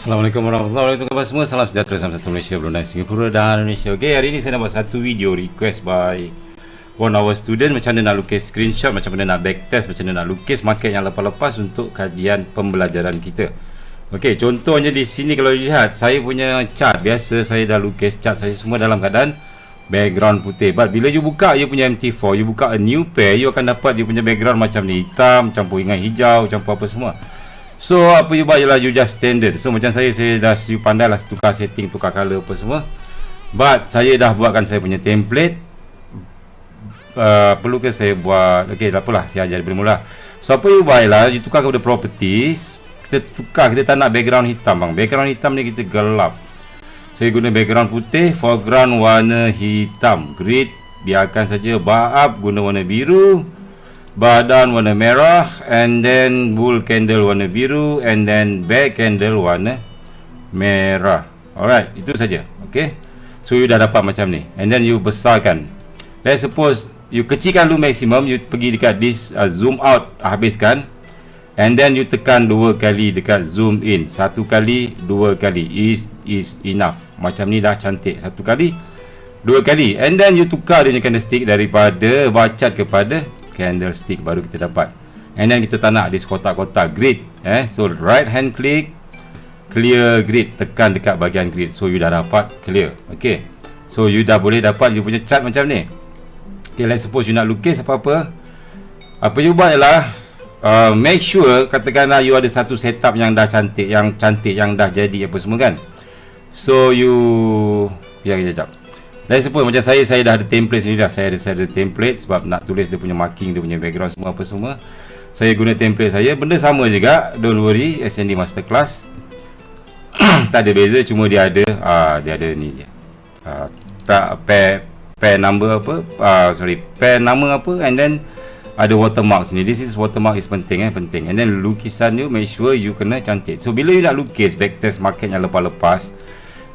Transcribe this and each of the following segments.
Assalamualaikum warahmatullahi wabarakatuh semua. Salam sejahtera, salam satu Malaysia, Brunei, Singapura dan Indonesia. Okay, hari ni saya nak buat satu video request by one of our student. Macam mana nak lukis screenshot, macam mana nak backtest, macam mana nak lukis market yang lepas-lepas untuk kajian pembelajaran kita. Okay, contohnya di sini kalau lihat saya punya chart. Biasa saya dah lukis chart saya semua dalam keadaan background putih. But bila you buka you punya MT4, you buka a new pair, you akan dapat dia punya background macam ni, hitam campur dengan hijau, campur apa semua. So apa you buat ialah you just standard. So macam saya dah you pandai lah tukar setting, tukar color apa semua. But saya dah buatkan saya punya template. Perlu ke saya buat? Okay, tak apalah, saya ajar daripada mula. So apa you buat ialah you tukar kepada properties. Kita tukar, kita tak nak background hitam bang. Background hitam ni kita gelap. Saya guna background putih, foreground warna hitam. Grid biarkan saja, bar up guna warna biru, badan warna merah, and then bull candle warna biru, and then back candle warna merah. Alright, itu saja. Okay, so you dah dapat macam ni, and then you besarkan. Let's suppose you kecilkan dulu maksimum, you pergi dekat this zoom out, habiskan, and then you tekan 2 kali dekat zoom in. 1 kali, 2 kali is enough. Macam ni dah cantik. 1 kali, 2 kali, and then you tukar dia candlestick daripada bacat kepada candlestick, baru kita dapat. And then kita tak nak this kotak-kotak grid. So right hand click, clear grid, tekan dekat bahagian grid. So you dah dapat clear. Okay, so you dah boleh dapat you punya chart macam ni. Okay, let's suppose you nak lukis apa-apa. Apa you buat ialah make sure, katakanlah you ada satu setup yang dah cantik, yang dah jadi apa semua kan. So you kejap. Let's suppose macam saya dah ada template sendiri dah. Saya ada template sebab nak tulis dia punya marking, dia punya background semua apa semua. Saya guna template saya. Benda sama juga, don't worry, SND Masterclass. Tak ada beza, cuma dia ada ni je. Pair number apa? Pair nama apa, and then ada watermark sini. This is watermark is penting. And then lukisan you make sure you kena cantik. So bila you nak lukis backtest market yang lepas-lepas,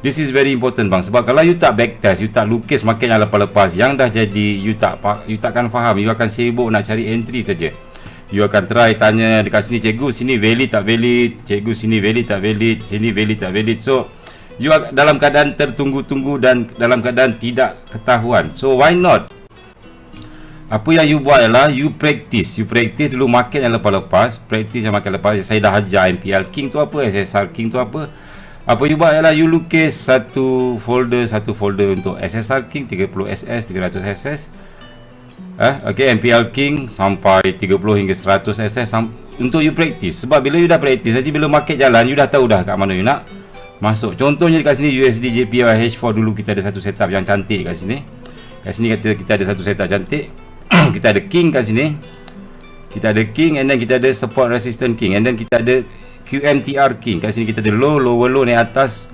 this is very important bang, sebab kalau you tak backtest, you tak lukis market yang lepas-lepas yang dah jadi, you takkan faham. You akan sibuk nak cari entry saja. You akan try tanya dekat sini, cikgu sini valid tak valid, cikgu sini valid tak valid, sini valid tak valid. So you dalam keadaan tertunggu-tunggu dan dalam keadaan tidak ketahuan. So why not, apa yang you buat ialah you practice dulu market yang lepas-lepas. Practice yang market lepas. Saya dah ajar MPL King tu apa, SSR King tu apa. Apa you buat ialah you lukis satu folder untuk SSR King 30SS, 300SS. Okay, MPL King sampai 30 hingga 100SS untuk you practice. Sebab bila you dah practice, nanti bila market jalan, you dah tahu dah kat mana you nak masuk. Contohnya dekat sini USD JPY H4 dulu kita ada satu setup yang cantik kat sini. Kat sini kita ada satu setup cantik. Kita ada King kat sini. Kita ada King, and then kita ada support resistance King, and then kita ada QMTR King. Kat sini kita ada low, lower low, naik atas.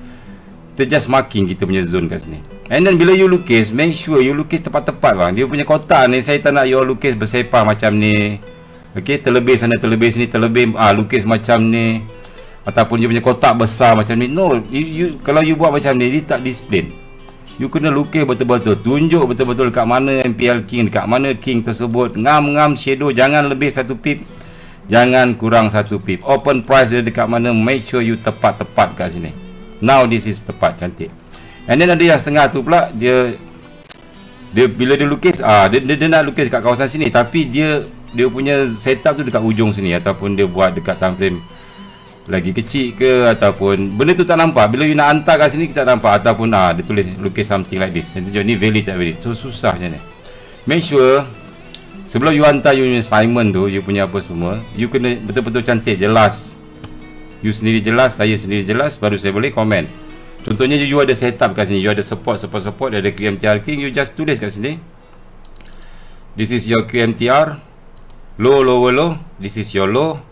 Kita just marking kita punya zone kat sini. And then bila you lukis, make sure you lukis tepat-tepat bang. Dia punya kotak ni saya tak nak you lukis bersepah macam ni. Okay, terlebih sana, terlebih sini, terlebih lukis macam ni. Ataupun dia punya kotak besar macam ni. No, kalau you buat macam ni, dia tak display. You kena lukis betul-betul, tunjuk betul-betul dekat mana MPL King, dekat mana King tersebut. Ngam-ngam shadow, jangan lebih 1 pip, jangan kurang 1 pip. Open price dia dekat mana, make sure you tepat-tepat kat sini. Now this is tepat, cantik. And then ada yang setengah tu pula, dia bila dia lukis, dia nak lukis dekat kawasan sini, tapi dia punya setup tu dekat ujung sini, ataupun dia buat dekat time frame lagi kecil ke, ataupun benda tu tak nampak. Bila you nak hantar kat sini, kita tak nampak. Ataupun dia tulis lukis something like this. Nanti ni valid tak valid. So susah macam ni. Make sure sebelum you hantar you punya assignment tu, you punya apa semua, you kena betul-betul cantik, jelas. You sendiri jelas, saya sendiri jelas, baru saya boleh komen. Contohnya you ada setup kat sini, you ada support, ada QMTR King, you just tulis kat sini. This is your QMTR. Low, lower low. This is your low.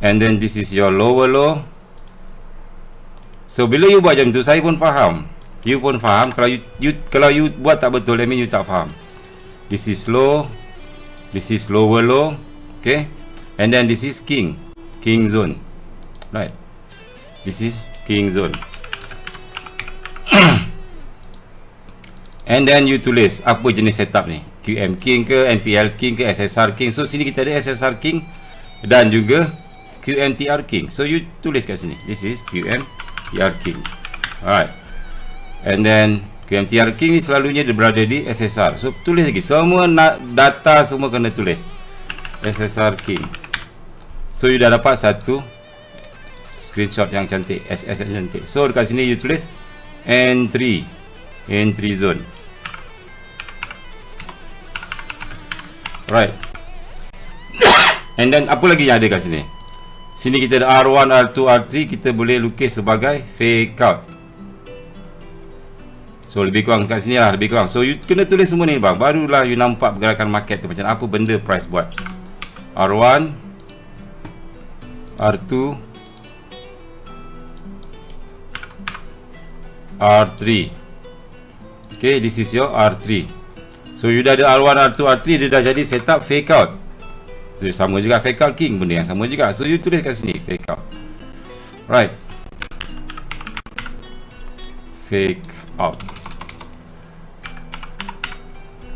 And then this is your lower low. So bila you buat macam tu, saya pun faham, you pun faham. Kalau you buat tak betul, I mean you tak faham. This is low, this is lower low. Okay, and then this is king zone, right? This is king zone. And then you tulis apa jenis setup ni, QM King ke, MPL King ke, SSR King. So sini kita ada SSR King dan juga QMTR King. So you tulis kat sini, this is QMTR King. Alright. And then QMTR King ni selalunya dia berada di SSR. So tulis lagi, semua data semua kena tulis SSR King. So you dah dapat satu screenshot yang cantik, SS yang cantik. So dekat sini you tulis entry zone. Right. And then apa lagi yang ada kat sini? Sini kita ada R1, R2, R3. Kita boleh lukis sebagai fake out. So lebih kurang kat sini lah, lebih kurang. So you kena tulis semua ni bang, barulah you nampak pergerakan market tu, macam apa benda price buat. R1, R2, R3. Okay, this is your R3. So you dah ada R1, R2, R3, dia dah jadi setup fake out. So, sama juga fake out King, benda yang sama juga. So you tulis kat sini fake out. Right. Fake out.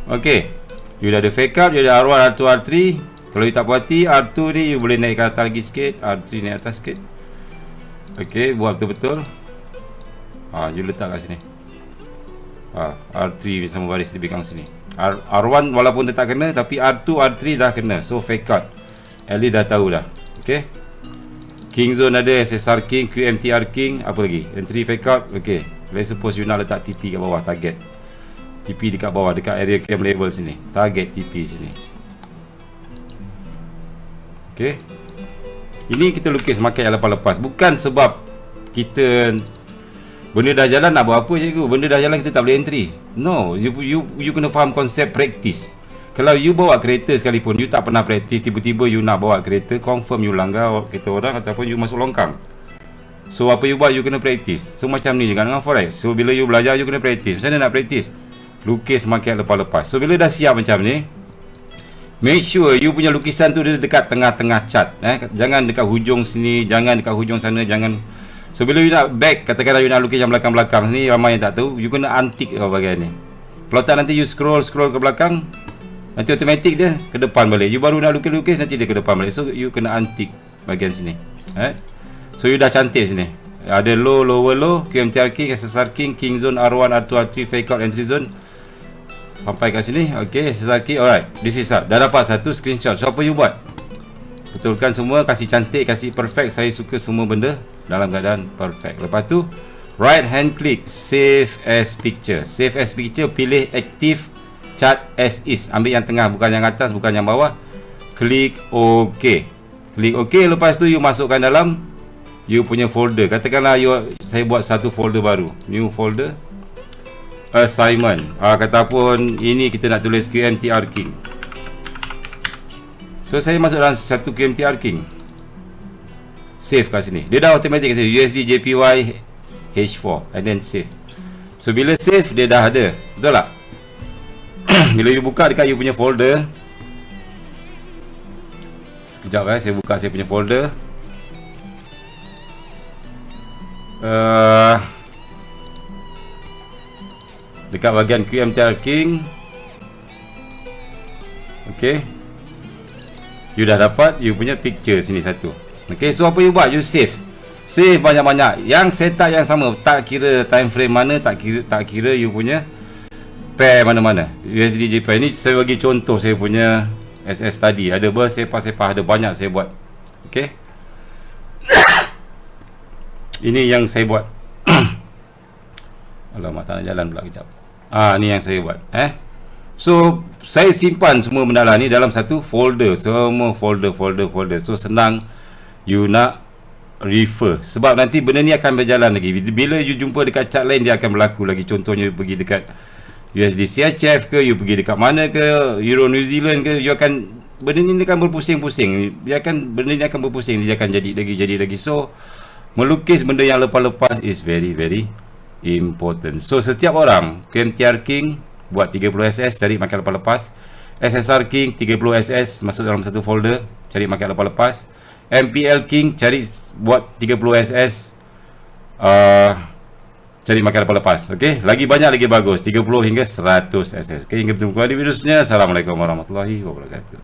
Okay, you dah ada fake out, you dah R1, R2, R3. Kalau you tak puas hati, R2 ni you boleh naik ke atas lagi sikit, R3 naik atas sikit. Okay, buat betul-betul. You letak kat sini. R3 sama baris lebih kurang sini. R1 walaupun dia tak kena, tapi R2, R3 dah kena. So fake out, at least dah tahu dah. Okay, King Zone ada, SSR King, QMTR King. Apa lagi? Entry fake out. Okay, let's suppose you nak letak TP kat bawah, target TP dekat bawah, dekat area cam level sini, target TP sini. Okay, ini kita lukis market yang lepas-lepas. Bukan sebab kita benda dah jalan nak buat apa cikgu, benda dah jalan kita tak boleh entry. No, you kena faham konsep practice. Kalau you bawa kereta sekalipun, you tak pernah practice, tiba-tiba you nak bawa kereta, confirm you langgar kereta orang ataupun you masuk longkang. So apa you buat, you kena practice. So macam ni juga dengan forex. So bila you belajar, you kena practice. Macam mana nak practice? Lukis market lepas-lepas. So bila dah siap macam ni, make sure you punya lukisan tu dia dekat tengah-tengah chart. Jangan dekat hujung sini, jangan dekat hujung sana, jangan. So bila you nak back, katakanlah you nak lukis yang belakang-belakang ni, ramai yang tak tahu, you kena antik bahagian ni. Kalau tak nanti you scroll ke belakang, nanti automatik dia ke depan balik. You baru nak lukis-lukis, nanti dia ke depan balik. So you kena antik bahagian sini. So you dah cantik sini. Ada low, lower low, QMTR King, SSR King, King Zone, R1, R2, R3, fake out, entry zone. Sampai kat sini. Okay, SSR King. Alright, this is up. Dah dapat satu screenshot. So apa you buat? Betulkan semua, kasih cantik, kasih perfect. Saya suka semua benda dalam keadaan perfect. Lepas tu right hand click, save as picture. Save as picture, pilih active chart as is. Ambil yang tengah, bukan yang atas, bukan yang bawah. Klik OK. Klik OK. Lepas tu you masukkan dalam you punya folder. Katakanlah saya buat satu folder baru, new folder, assignment. Kata pun ini kita nak tulis QMTR King. So saya masuk dalam satu QMTR King, save kat sini. Dia dah automatic kat sini, USD JPY H4, and then save. So bila save dia dah ada, betul tak? Bila you buka dekat you punya folder, sekejap saya buka saya punya folder. Dekat bahagian QMTR King. Okay, you dah dapat you punya picture sini satu. Okay, so apa you buat? You save. Save banyak-banyak. Yang setup yang sama, tak kira time frame mana, tak kira you punya pair mana-mana. USD JPY ni saya bagi contoh saya punya SS tadi. Ada bersepah-sepah, ada banyak saya buat. Okay, ini yang saya buat. Alamak, tak nak jalan pula kejap. Ni yang saya buat. So saya simpan semua benda lah ni dalam satu folder. Semua folder. So senang you nak refer. Sebab nanti benda ni akan berjalan lagi. Bila you jumpa dekat chart lain, dia akan berlaku lagi. Contohnya you pergi dekat USD CHF ke, you pergi dekat mana ke, Euro New Zealand ke, you akan, benda ni akan berpusing-pusing. Benda ni akan berpusing. Dia akan jadi lagi. So melukis benda yang lepas-lepas is very important. So setiap orang, QMTR King buat 30 SS, cari market lepas-lepas. SSR King 30 SS, masuk dalam satu folder, cari market lepas-lepas. MPL King buat 30 SS, cari market lepas-lepas. Okay, lagi banyak lagi bagus, 30 hingga 100 SS. Okay, hingga bertemu kembali di video selanjutnya. Assalamualaikum warahmatullahi wabarakatuh.